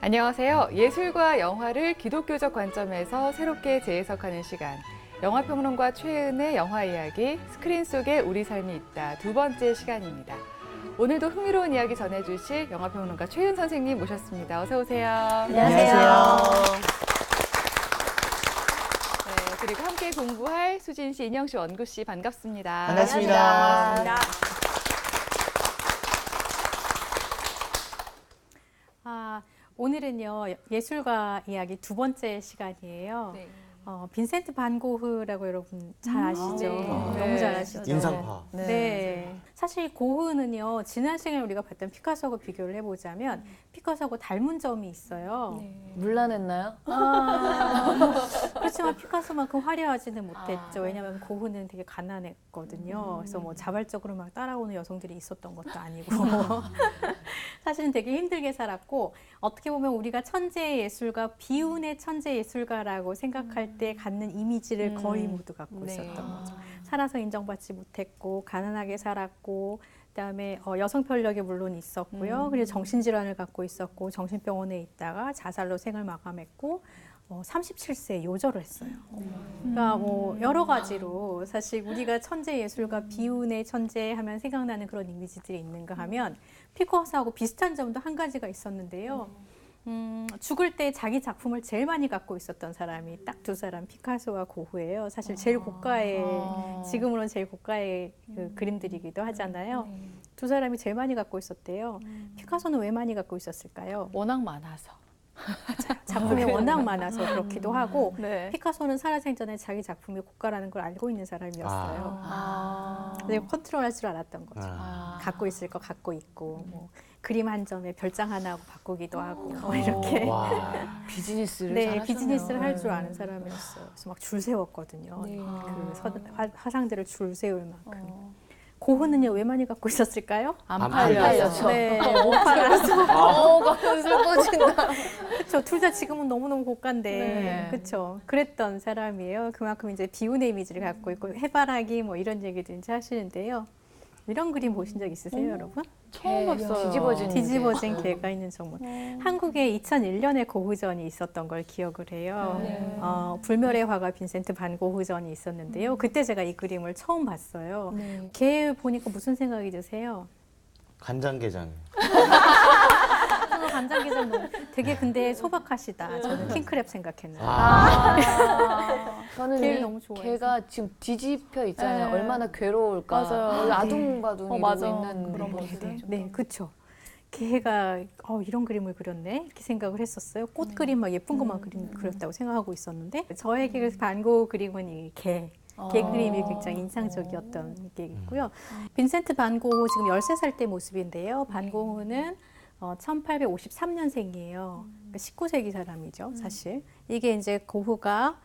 안녕하세요. 예술과 영화를 기독교적 관점에서 새롭게 재해석하는 시간. 영화평론가 최은의 영화 이야기, 스크린 속에 우리 삶이 있다. 두 번째 시간입니다. 오늘도 흥미로운 이야기 전해주실 영화평론가 최은 선생님 모셨습니다. 어서 오세요. 안녕하세요. 네, 그리고 함께 공부할 수진 씨, 인영 씨, 원구 씨 반갑습니다. 반갑습니다. 오늘은요, 예술가 이야기 두 번째 시간이에요. 네. 빈센트 반 고흐라고 여러분 잘 아시죠? 네. 너무 잘 아시죠? 인상파. 네. 사실 고흐는요, 지난 시간에 우리가 봤던 피카소하고 비교를 해보자면 피카소하고 닮은 점이 있어요. 물란했나요? 그렇지만 피카소만큼 화려하지는 못했죠. 왜냐하면 고흐는 되게 가난했거든요. 그래서 뭐 자발적으로 막 따라오는 여성들이 있었던 것도 아니고 사실은 되게 힘들게 살았고, 어떻게 보면 우리가 천재 예술가, 비운의 천재 예술가라고 생각할 때 갖는 이미지를 거의 모두 갖고 있었던 거죠. 살아서 인정받지 못했고 가난하게 살았고, 그다음에 여성 편력이 물론 있었고요. 그리고 정신질환을 갖고 있었고, 정신병원에 있다가 자살로 생을 마감했고, 37세에 요절을 했어요. 그러니까 뭐 여러 가지로 사실 우리가 천재 예술가, 비운의 천재 하면 생각나는 그런 이미지들이 있는가 하면 피카소하고 비슷한 점도 한 가지가 있었는데요. 죽을 때 자기 작품을 제일 많이 갖고 있었던 사람이 딱 두 사람, 피카소와 고흐예요. 사실 제일 고가의, 지금으로는 제일 고가의 그 그림들이기도 하잖아요. 두 사람이 제일 많이 갖고 있었대요. 피카소는 왜 많이 갖고 있었을까요? 워낙 많아서. 작품이 워낙 많아서 그렇기도 하고, 네. 피카소는 살아생전에 자기 작품이 고가라는 걸 알고 있는 사람이었어요. 근데 컨트롤할 줄 알았던 거죠. 갖고 있을 거 갖고 있고, 뭐 그림 한 점에 별장 하나 하고 바꾸기도 하고, 뭐 이렇게. 비즈니스를 네, 잘하셨네요. 비즈니스를 할 줄 아는 사람이었어요. 그래서 막 줄 세웠거든요. 그 화상들을 줄 세울 만큼. 고흐는요, 왜 많이 갖고 있었을까요? 안 팔려서. 네, 못 팔아서. 가끔 슬퍼진다. 그렇죠. 둘 다 지금은 너무너무 고가인데, 네. 그렇죠. 그랬던 사람이에요. 그만큼 이제 비운의 이미지를 갖고 있고, 해바라기 뭐 이런 얘기들 이제 하시는데요. 이런 그림 보신 적 있으세요, 여러분? 처음 봤어요. 뒤집어진 개가 있는 정문. 한국에 2001년에 고흐전이 있었던 걸 기억을 해요. 불멸의 화가 빈센트 반 고흐전이 있었는데요. 그때 제가 이 그림을 처음 봤어요. 개 보니까 무슨 생각이 드세요? 간장게장. 간장게장 너무 되게 근데 소박하시다. 저는 킹크랩 생각했는데. 저는 개를 이 너무 좋아해서. 개가 지금 뒤집혀 있잖아요. 네. 얼마나 괴로울까. 맞아요. 아둥바둥 맞아. 이러고 있는 그런 모습이. 모습이. 네, 그렇죠. 개가 이런 그림을 그렸네 이렇게 생각을 했었어요. 꽃 그림 막 예쁜 것만 그렸다고 생각하고 있었는데, 저에게 그래서 반 고흐 그림은 이 개 그림이 굉장히 인상적이었던 게 있고요. 빈센트 반 고흐 지금 13살 때 모습인데요. 반 고흐는 1853년생이에요. 그러니까 19세기 사람이죠, 사실. 이게 이제 고흐가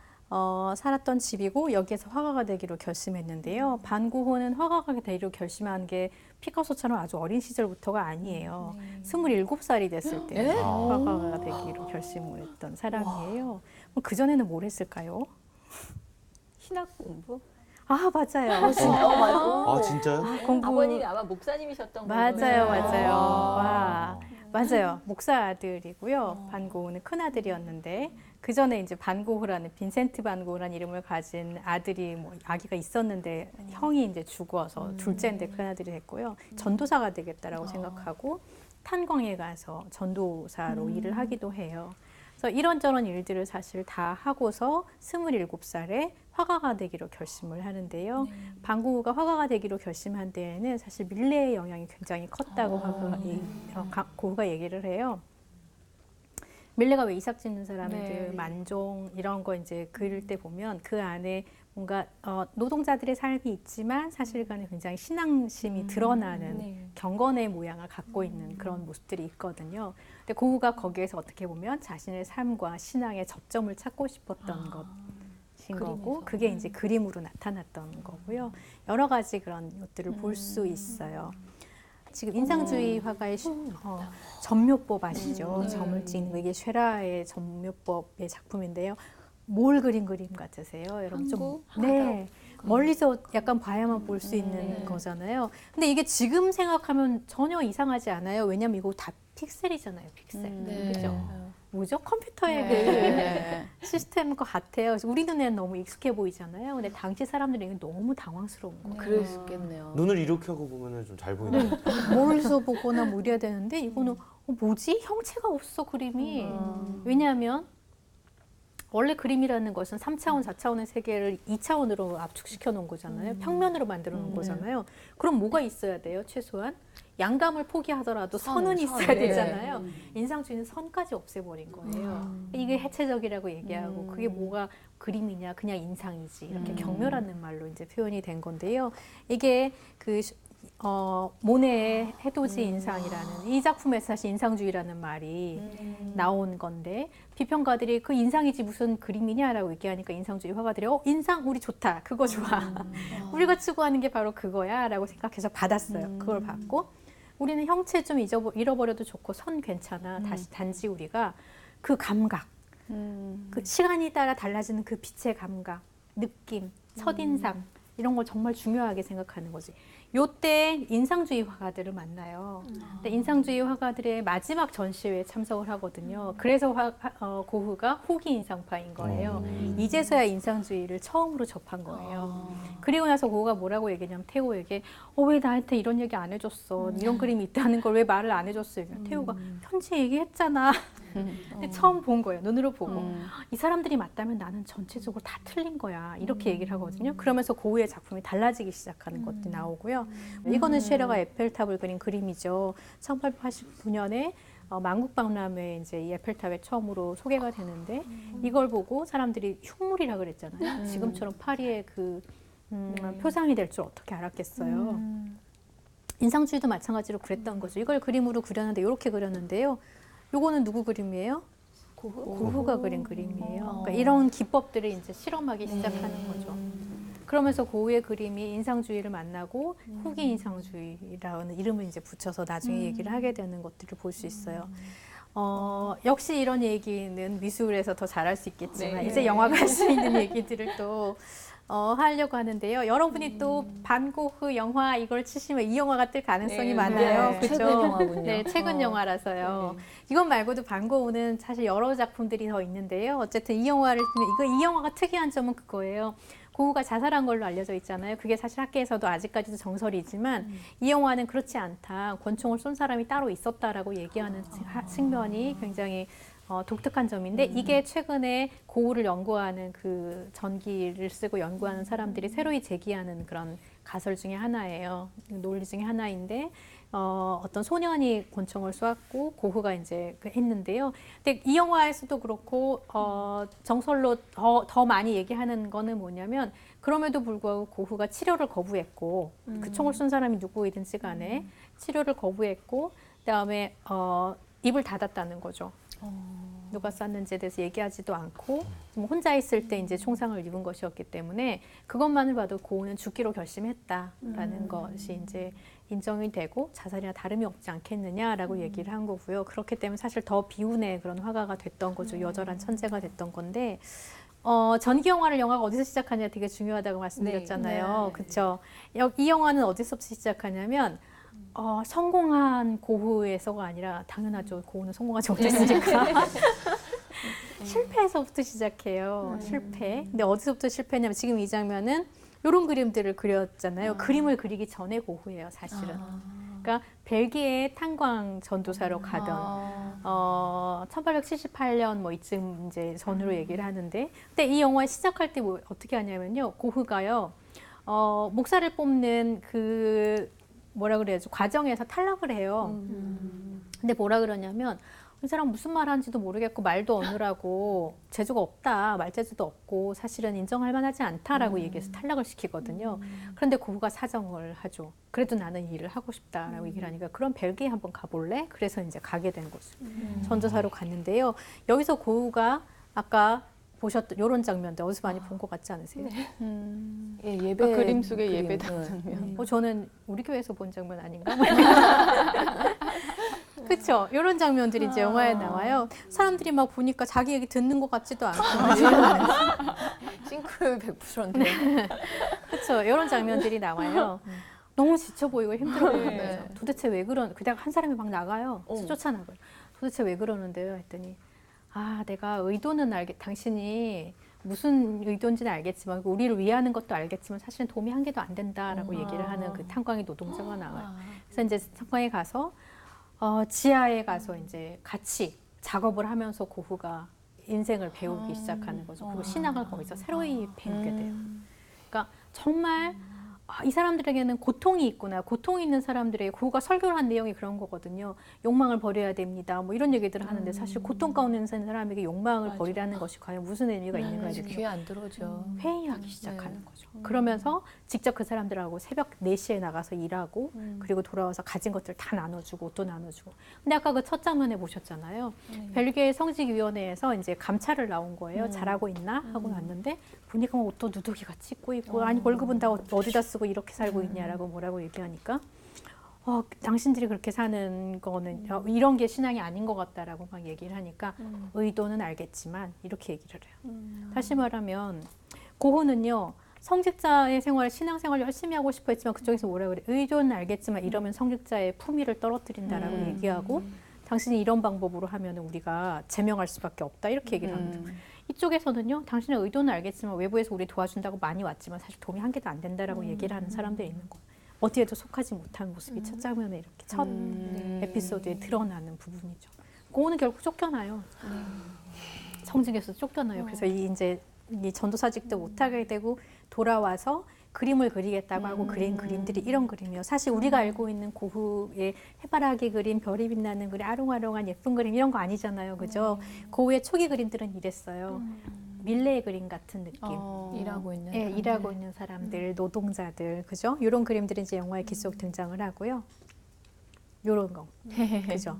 살았던 집이고, 여기에서 화가가 되기로 결심했는데요. 반 고흐는 화가가 되기로 결심한 게 피카소처럼 아주 어린 시절부터가 아니에요. 27살이 됐을 때 화가가 되기로 결심을 했던 사람이에요. 그 전에는 뭘 했을까요? 신학 공부? 맞아요. 아, 진짜요? 공부. 아버님이 아마 목사님이셨던 걸로. 맞아요. 맞아요. 목사 아들이고요. 반 고흐는 큰 아들이었는데, 그 전에 이제 반 고흐라는 빈센트 반 고흐라는 이름을 가진 아들이 뭐 아기가 있었는데 형이 이제 죽어서 둘째인데 큰 아들이 됐고요. 전도사가 되겠다라고 생각하고 탄광에 가서 전도사로 일을 하기도 해요. 그래서 이런저런 일들을 사실 다 하고서 27살에 화가가 되기로 결심을 하는데요. 반 고흐가 화가가 되기로 결심한 데에는 사실 밀레의 영향이 굉장히 컸다고 고흐가 얘기를 해요. 밀레가 왜 이삭 짓는 사람들, 만종 이런 거 이제 그릴 때 보면 그 안에 뭔가 노동자들의 삶이 있지만 사실간에 굉장히 신앙심이 드러나는 경건의 모양을 갖고 있는 그런 모습들이 있거든요. 근데 고흐가 거기에서 어떻게 보면 자신의 삶과 신앙의 접점을 찾고 싶었던 것인 거고, 그게 이제 그림으로 나타났던 거고요. 여러 가지 그런 것들을 볼 수 있어요. 지금 인상주의 화가의 점묘법 아시죠? 점을 찍는 거, 이게 쉐라의 점묘법의 작품인데요. 뭘 그린 그림 같으세요? 여러분 좀 멀리서 약간 봐야만 볼 수 있는 거잖아요. 근데 이게 지금 생각하면 전혀 이상하지 않아요. 왜냐면 이거 다 픽셀이잖아요, 픽셀. 그죠? 뭐죠? 컴퓨터의 네. 그 시스템인 것 같아요. 그래서 우리 눈에는 너무 익숙해 보이잖아요. 근데 당시 사람들에게 너무 당황스러운 거예요. 그랬겠네요. 눈을 이렇게 하고 보면은 좀 잘 보이는. 멀리서 보거나 뭐 이래야 되는데 이거는 뭐지? 형체가 없어 그림이. 왜냐하면 원래 그림이라는 것은 3차원, 4차원의 세계를 2차원으로 압축시켜 놓은 거잖아요. 평면으로 만들어 놓은 거잖아요. 그럼 뭐가 있어야 돼요? 최소한 양감을 포기하더라도 선은 있어야 네. 되잖아요. 인상주의는 선까지 없애버린 거예요. 이게 해체적이라고 얘기하고 그게 뭐가 그림이냐 그냥 인상이지 이렇게 경멸하는 말로 이제 표현이 된 건데요. 이게 그 모네의 해돋이 인상이라는 이 작품에서 사실 인상주의라는 말이 나온 건데 비평가들이 그 인상이지 무슨 그림이냐라고 얘기하니까 인상주의 화가들이 인상 우리 좋다 그거 좋아 우리가 추구하는 게 바로 그거야 라고 생각해서 받았어요. 그걸 받고 우리는 형체 좀 잃어버려도 좋고 선 괜찮아 단지 우리가 그 감각 그 시간이 따라 달라지는 그 빛의 감각 느낌 첫인상 이런 걸 정말 중요하게 생각하는 거지. 요때 인상주의 화가들을 만나요. 근데 인상주의 화가들의 마지막 전시회에 참석을 하거든요. 그래서 고흐가 후기 인상파인 거예요. 이제서야 인상주의를 처음으로 접한 거예요. 그리고 나서 고흐가 뭐라고 얘기했냐면 태호에게 왜 나한테 이런 얘기 안 해줬어. 이런 그림이 있다는 걸 왜 말을 안 해줬어. 태호가 편지 얘기했잖아. 근데 처음 본 거예요. 눈으로 보고. 이 사람들이 맞다면 나는 전체적으로 다 틀린 거야. 이렇게 얘기를 하거든요. 그러면서 고흐의 작품이 달라지기 시작하는 것도 나오고요. 이거는 쉐러가 에펠탑을 그린 그림이죠. 1889년에 만국박람회에 이제 이 에펠탑에 처음으로 소개가 되는데 이걸 보고 사람들이 흉물이라 그랬잖아요. 지금처럼 파리의 그 표상이 될 줄 어떻게 알았겠어요. 인상주의도 마찬가지로 그랬던 거죠. 이걸 그림으로 그렸는데 이렇게 그렸는데요. 요거는 누구 그림이에요? 고흐가 그린 그림이에요. 그러니까 이런 기법들을 이제 실험하기 시작하는 거죠. 그러면서 고흐의 그림이 인상주의를 만나고 후기 인상주의라는 이름을 이제 붙여서 나중에 얘기를 하게 되는 것들을 볼 수 있어요. 역시 이런 얘기는 미술에서 더 잘할 수 있겠지만 이제 영화가 할 수 있는 얘기들을 또 하려고 하는데요. 여러분이 또 반고흐 영화 이걸 치시면 이 영화가 뜰 가능성이 많아요. 그렇죠? 최근 영화군요. 네, 최근 영화라서요. 이것 말고도 반고흐는 사실 여러 작품들이 더 있는데요. 어쨌든 이 영화를 보면 이 영화가 특이한 점은 그거예요. 고흐가 자살한 걸로 알려져 있잖아요. 그게 사실 학계에서도 아직까지도 정설이지만 이 영화는 그렇지 않다. 권총을 쏜 사람이 따로 있었다라고 얘기하는 측면이 굉장히 독특한 점인데 이게 최근에 고흐를 연구하는 그 전기를 쓰고 연구하는 사람들이 새로이 제기하는 그런 가설 중에 하나예요. 논리 중에 하나인데 어떤 소년이 권총을 쏘았고 고흐가 이제 했는데요. 근데 이 영화에서도 그렇고 정설로 더 많이 얘기하는 거는 뭐냐면 그럼에도 불구하고 고흐가 치료를 거부했고 그 총을 쏜 사람이 누구이든지 간에 치료를 거부했고 그다음에 입을 닫았다는 거죠. 누가 쐈는지에 대해서 얘기하지도 않고 좀 혼자 있을 때 이제 총상을 입은 것이었기 때문에 그것만을 봐도 고흐는 죽기로 결심했다라는 것이 이제 인정이 되고 자살이나 다름이 없지 않겠느냐라고 얘기를 한 거고요. 그렇기 때문에 사실 더 비운의 그런 화가가 됐던 거죠. 여절한 천재가 됐던 건데 전기 영화가 어디서 시작하냐 되게 중요하다고 말씀드렸잖아요. 그렇죠. 이 영화는 어디서부터 시작하냐면 성공한 고흐에서가 아니라 당연하죠. 고흐는 성공하지 못했으니까. 실패에서부터 시작해요. 실패. 근데 어디서부터 실패냐면 지금 이 장면은 이런 그림들을 그렸잖아요. 그림을 그리기 전에 고흐예요, 사실은. 그러니까 벨기에 탄광 전도사로 가던 1878년 뭐 이쯤 이제 전후로 얘기를 하는데, 근데 이 영화 시작할 때 뭐 어떻게 하냐면요, 고흐가요 목사를 뽑는 그 뭐라 그래야죠, 과정에서 탈락을 해요. 근데 뭐라 그러냐면 이 사람 무슨 말 하는지도 모르겠고 말도 어눌하고 재주가 없다, 말재주도 없고 사실은 인정할 만하지 않다라고 얘기해서 탈락을 시키거든요. 그런데 고흐가 사정을 하죠. 그래도 나는 이 일을 하고 싶다라고 얘기를 하니까 그럼 벨기에 한번 가볼래? 그래서 이제 가게 된 거죠. 전도사로 갔는데요. 여기서 고흐가 아까 보셨던 이런 장면들 어디서 많이 본 것 같지 않으세요? 예, 예배 그림 속의 그림. 예배당 장면. 저는 우리 교회에서 본 장면 아닌가? 그렇죠. 이런 장면들이 이제 영화에 나와요. 사람들이 막 보니까 자기 얘기 듣는 것 같지도 않고. 싱크로율 100%인데. 그렇죠. 이런 장면들이 나와요. 너무 지쳐 보이고 힘들어 보이는 거죠. 도대체 왜 그런? 그다가 한 사람이 막 나가요. 쫓아나가요. 도대체 왜 그러는데요? 했더니 아, 내가 의도는 당신이 무슨 의도인지는 알겠지만 우리를 위하는 것도 알겠지만 사실은 도움이 한 개도 안 된다라고 얘기를 하는 그 탄광이 노동자가 나와요. 그래서 이제 탄광에 가서 지하에 가서 이제 같이 작업을 하면서 고흐가 인생을 배우기 시작하는 거죠. 그리고 신학을 거기서 새로이 배우게 돼요. 그러니까 정말 이 사람들에게는 고통이 있구나. 고통이 있는 사람들에게 고흐가 설교를 한 내용이 그런 거거든요. 욕망을 버려야 됩니다. 뭐 이런 얘기들을 하는데 사실 고통 가운데 있는 사람에게 욕망을 맞아. 버리라는 것이 과연 무슨 의미가 있는가 이제 이렇게 귀에 안 들어오죠. 회의하기 시작하는 네. 거죠. 그러면서 직접 그 사람들하고 새벽 4시에 나가서 일하고 그리고 돌아와서 가진 것들 다 나눠주고 옷도 나눠주고. 근데 아까 그 첫 장면에 보셨잖아요. 벨기에 성직위원회에서 이제 감찰을 나온 거예요. 잘하고 있나 하고 왔는데 보니까 뭐 옷도 누더기 같이 입고 있고 아니 월급은 다 어디다 쓰고 이렇게 살고 있냐라고 뭐라고 얘기하니까 당신들이 그렇게 사는 거는 이런 게 신앙이 아닌 것 같다라고 막 얘기를 하니까 의도는 알겠지만 이렇게 얘기를 해요. 다시 말하면 고흐는요. 성직자의 생활, 신앙생활을 열심히 하고 싶어 했지만 그쪽에서 뭐라고 그래? 의도는 알겠지만 이러면 성직자의 품위를 떨어뜨린다라고 얘기하고 당신이 이런 방법으로 하면 우리가 제명할 수밖에 없다 이렇게 얘기를 합니다. 이쪽에서는요. 당신의 의도는 알겠지만 외부에서 우리 도와준다고 많이 왔지만 사실 도움이 한 개도 안 된다라고 얘기를 하는 사람들이 있는 거예요. 어디에도 속하지 못한 모습이 첫 장면에 이렇게 첫 에피소드에 드러나는 부분이죠. 고흐는 결국 쫓겨나요. 성직에서 쫓겨나요. 그래서 이제 이 전도사직도 못하게 되고 돌아와서 그림을 그리겠다고 하고 그린 그림들이 이런 그림이에요. 사실 우리가 알고 있는 고흐의 해바라기 그림, 별이 빛나는 그림, 아롱아롱한 예쁜 그림 이런 거 아니잖아요. 그죠? 고흐의 초기 그림들은 이랬어요. 밀레의 그림 같은 느낌. 일하고 있는. 예, 일하고 있는 사람들, 노동자들, 그죠? 이런 그림들이 이제 영화에 계속 등장을 하고요. 요런 거, 그죠?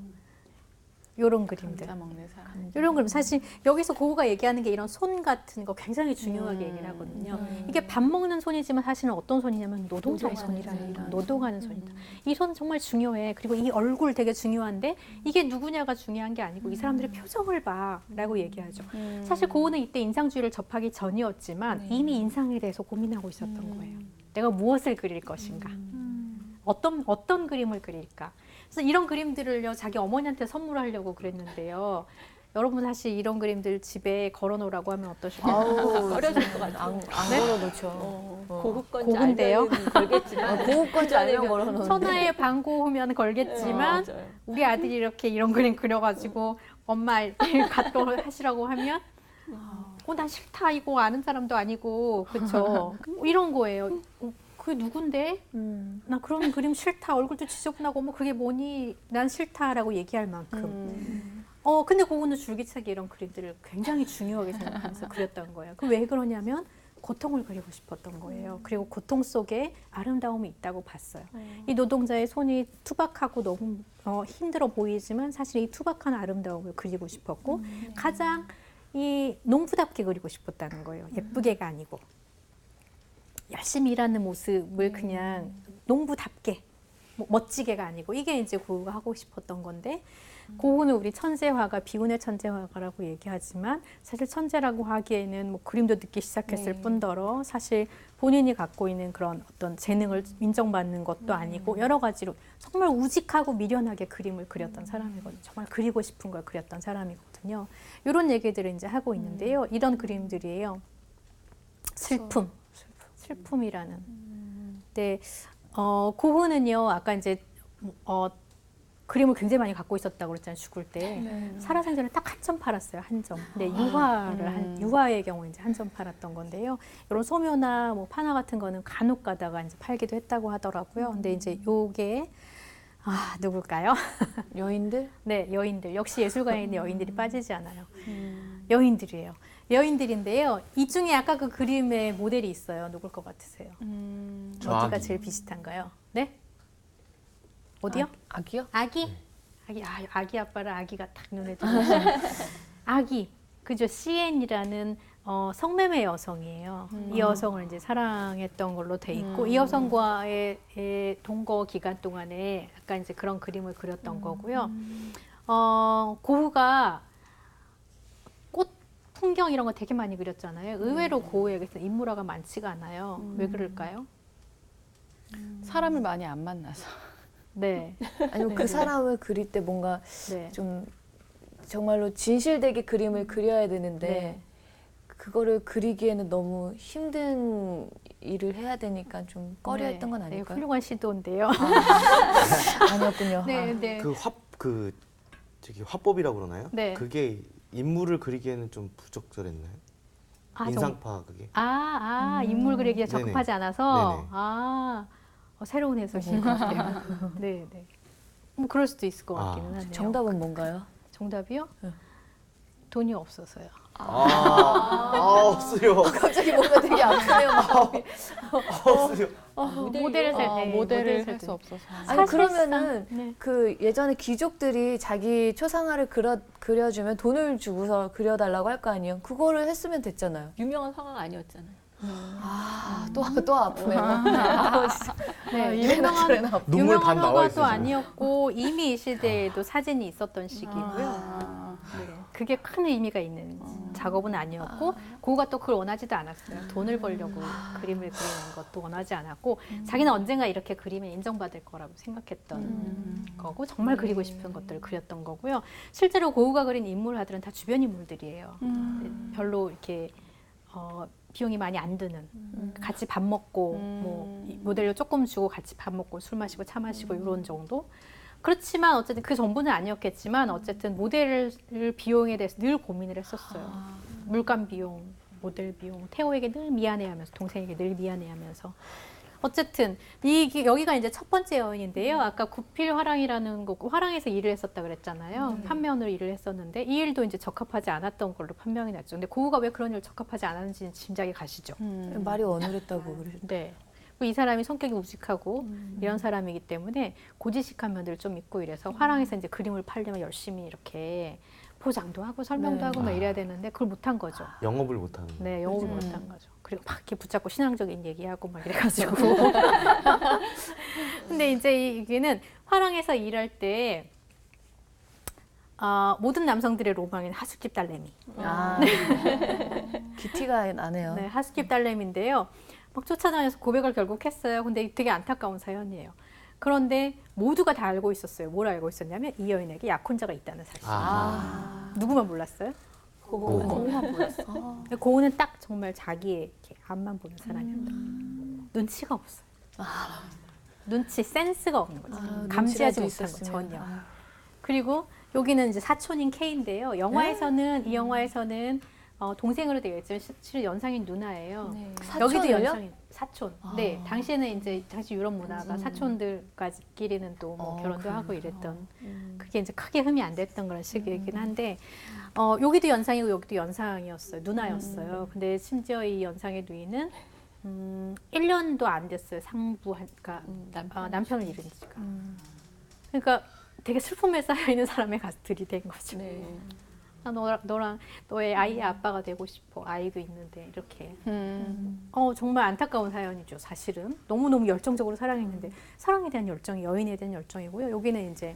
요런 그림들. 감자 먹는 사람. 이런 그림 사실 여기서 고흐가 얘기하는 게 이런 손 같은 거 굉장히 중요하게 얘기를 하거든요. 이게 밥 먹는 손이지만 사실은 어떤 손이냐면 노동자의 손이라는 거, 노동하는 손이다. 이 손 정말 중요해. 그리고 이 얼굴 되게 중요한데 이게 누구냐가 중요한 게 아니고 이 사람들의 표정을 봐라고 얘기하죠. 사실 고흐는 이때 인상주의를 접하기 전이었지만 이미 인상에 대해서 고민하고 있었던 거예요. 내가 무엇을 그릴 것인가? 어떤 그림을 그릴까? 그래서 이런 그림들을요 자기 어머니한테 선물하려고 그랬는데요. 여러분 사실 이런 그림들 집에 걸어놓으라고 하면 어떠실까요? 꺼려질 것 같아요. 안 걸어놓죠. 고급건지 고급인데요? 알면 걸겠지만 고급건지 아니면 걸어놓는데. 천하의 반고흐면 걸겠지만 맞아요. 우리 아들이 이렇게 이런 그림 그려가지고 엄마 갖도 하시라고 하면 난 싫다 이거 아는 사람도 아니고 그렇죠. 이런 거예요. 그게 누군데? 나 그런 그림 싫다. 얼굴도 지저분하고 뭐 그게 뭐니? 난 싫다라고 얘기할 만큼. 근데 고흐는 줄기차게 이런 그림들을 굉장히 중요하게 생각하면서 그렸던 거예요. 그 왜 그러냐면 고통을 그리고 싶었던 거예요. 그리고 고통 속에 아름다움이 있다고 봤어요. 이 노동자의 손이 투박하고 너무 힘들어 보이지만 사실 이 투박한 아름다움을 그리고 싶었고 가장 이 농부답게 그리고 싶었다는 거예요. 예쁘게가 아니고. 열심히 일하는 모습을 그냥 농부답게 멋지게가 아니고 이게 이제 고흐가 하고 싶었던 건데 고흐는 우리 천재화가 비운의 천재화가라고 얘기하지만 사실 천재라고 하기에는 뭐 그림도 늦기 시작했을 뿐더러 사실 본인이 갖고 있는 그런 어떤 재능을 인정받는 것도 아니고 여러 가지로 정말 우직하고 미련하게 그림을 그렸던 사람이거든요. 정말 그리고 싶은 걸 그렸던 사람이거든요. 이런 얘기들을 이제 하고 있는데요. 이런 그림들이에요. 슬픔이라는. 네, 고흐는요, 아까 이제 그림을 굉장히 많이 갖고 있었다고 그랬잖아요. 죽을 때 살아생전에 딱 한 점 팔았어요. 한 점. 근데 유화의 경우 이제 한 점 팔았던 건데요. 이런 소묘나 뭐 파나 같은 거는 간혹 가다가 이제 팔기도 했다고 하더라고요. 근데 이제 요게 누굴까요? 여인들? 네, 여인들. 역시 예술가에 있는 여인들이 빠지지 않아요. 여인들이에요. 여인들인데요. 이 중에 아까 그 그림의 모델이 있어요. 누굴 것 같으세요? 어디가 아기. 제일 비슷한가요? 네? 어디요? 아기요? 아기? 아기 아빠랑 아기가 딱 눈에 들어오시네. 아기. 그죠? 시엔이라는 성매매 여성이에요. 이 여성을 이제 사랑했던 걸로 돼 있고 이 여성과의 동거 기간 동안에 약간 이제 그런 그림을 그렸던 거고요. 고흐가 꽃 풍경 이런 거 되게 많이 그렸잖아요. 의외로 고흐에게서 인물화가 많지가 않아요. 왜 그럴까요? 사람을 많이 안 만나서. 네. 아니면 그 사람을 그릴 때 뭔가 네. 좀 정말로 진실되게 그림을 그려야 되는데 네. 그거를 그리기에는 너무 힘든 일을 해야 되니까 좀 꺼려했던 건 네, 아닐까요? 훌륭한 시도인데요. 아니었군요. 네, 아. 네. 그 저기 화법이라고 그러나요? 네. 그게 인물을 그리기에는 좀 부적절했나요? 아, 인상파 그게? 인물 그리기에 네네. 적합하지 않아서 네네. 새로운 해석인 것 같아요. 네, 네. 그럴 수도 있을 것 같기는 하네요. 정답은 뭔가요? 정답이요? 네. 돈이 없어서요. 없어요. 갑자기 뭔가 되게 아프네요. 마음이. 없어요. 모델을 살 때, 모델을 할 수 없어서. 아니 사실상, 그러면은 네. 그 예전에 귀족들이 자기 초상화를 그려주면 돈을 주고서 그려달라고 할 거 아니에요? 그거를 했으면 됐잖아요. 유명한 화가가 아니었잖아요. 또 아프네요. 네, 유명한 눈물 반 유명한 나와 화가도 있어요. 아니었고 이미 이 시대에도 사진이 있었던 시기고요. 네, 그게 큰 의미가 있는 작업은 아니었고 고우가 또 그걸 원하지도 않았어요. 돈을 벌려고 그림을 그리는 것도 원하지 않았고 자기는 언젠가 이렇게 그리면 인정받을 거라고 생각했던 거고 정말 그리고 싶은 것들을 그렸던 거고요. 실제로 고우가 그린 인물화들은 다 주변 인물들이에요. 별로 이렇게 비용이 많이 안 드는 같이 밥 먹고 뭐 모델료 조금 주고 같이 밥 먹고 술 마시고 차 마시고 이런 정도. 그렇지만 어쨌든 그 전부는 아니었겠지만 어쨌든 모델 비용에 대해서 늘 고민을 했었어요. 물감 비용, 모델 비용, 태호에게 늘 미안해하면서 동생에게 늘 미안해하면서 어쨌든 여기가 이제 첫 번째 여인인데요. 아까 구필화랑이라는 거 화랑에서 일을 했었다 그랬잖아요. 판면으로 일을 했었는데 이 일도 이제 적합하지 않았던 걸로 판명이 났죠. 근데 고우가 왜 그런 일을 적합하지 않았는지는 짐작이 가시죠. 말이 어눌했다고 그러셨죠. 네. 이 사람이 성격이 우직하고 이런 사람이기 때문에 고지식한 면들을 좀 있고 이래서 화랑에서 이제 그림을 팔려면 열심히 이렇게 포장도 하고 설명도 네. 하고 막 이래야 되는데 그걸 못한 거죠. 영업을 못하는. 네, 영업을 못한 거죠. 그리고 막 이렇게 붙잡고 신앙적인 얘기하고 막 이래가지고. 근데 이제 이게는 화랑에서 일할 때 모든 남성들의 로망인 하숙집 딸내미. 기티가 나네요. 네, 하숙집 딸내미인데요. 막 쫓아다녀서 고백을 결국 했어요. 근데 되게 안타까운 사연이에요. 그런데 모두가 다 알고 있었어요. 뭘 알고 있었냐면 이 여인에게 약혼자가 있다는 사실. 누구만 몰랐어요? 고우만 몰랐어. 근데 고우는 딱 정말 자기의 이렇게 앞만 보는 사람이었다. 눈치가 없어요. 눈치 센스가 없는 거죠. 감지하지 눈치라도 못한 거 있었으면. 전혀. 그리고 여기는 이제 사촌인 케인데요. 영화에서는 이 영화에서는 동생으로 되어 있지만 실은 연상인 누나예요. 여기도 사촌을요? 연상인 사촌. 네, 당시에는 이제 당시 유럽 문화가 사촌들까지끼리는 또 뭐 결혼도 하고 이랬던 그게 이제 크게 흠이 안 됐던 그런 시기이긴 한데 여기도 연상이고 여기도 연상이었어요. 누나였어요. 근데 심지어 이 연상의 누이는 1년도 안 됐어요. 상부하니까 남편을 잃은 지가. 그러니까 되게 슬픔에 쌓여 있는 사람의 가서 들이댄 거죠. 나 너랑 너의 아이의 아빠가 되고 싶어. 아이도 있는데 이렇게. 정말 안타까운 사연이죠. 사실은 너무너무 열정적으로 사랑했는데 사랑에 대한 열정이 여인에 대한 열정이고요. 여기는 이제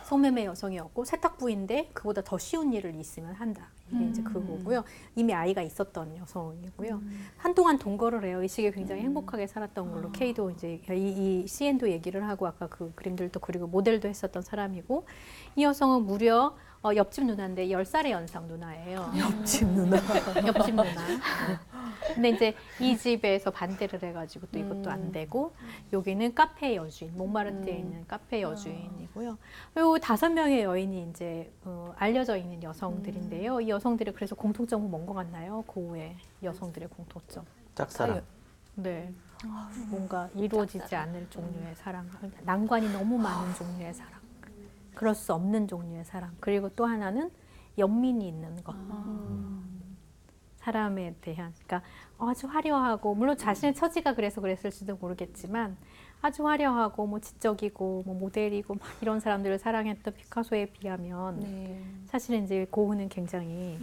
성매매 여성이었고 세탁부인데 그보다 더 쉬운 일을 있으면 한다. 이게 이제 그거고요. 이미 아이가 있었던 여성이고요. 한동안 동거를 해요. 이 시기에 굉장히 행복하게 살았던 걸로 케이도 이제 이 CN도 얘기를 하고 아까 그 그림들도 그리고 모델도 했었던 사람이고 이 여성은 무려 옆집 누나인데 10살의 연상 누나예요. 옆집 누나. 옆집 누나. 근데 이제 이 집에서 반대를 해가지고 또 이것도 안 되고 여기는 카페 여주인, 몽마르트에 있는 카페 여주인이고요. 요 5명의 여인이 이제 알려져 있는 여성들인데요. 이 여성들이 그래서 공통점은 뭔 것 같나요? 고우의 여성들의 공통점. 짝사랑. 네. 뭔가 이루어지지 않을 종류의 사랑, 난관이 너무 많은 종류의 사랑, 그럴 수 없는 종류의 사랑. 그리고 또 하나는 연민이 있는 것. 사람에 대한, 그러니까 아주 화려하고 물론 자신의 처지가 그래서 그랬을지도 모르겠지만 아주 화려하고 뭐 지적이고 뭐 모델이고 막 이런 사람들을 사랑했던 피카소에 비하면 사실은 이제 고흐는 굉장히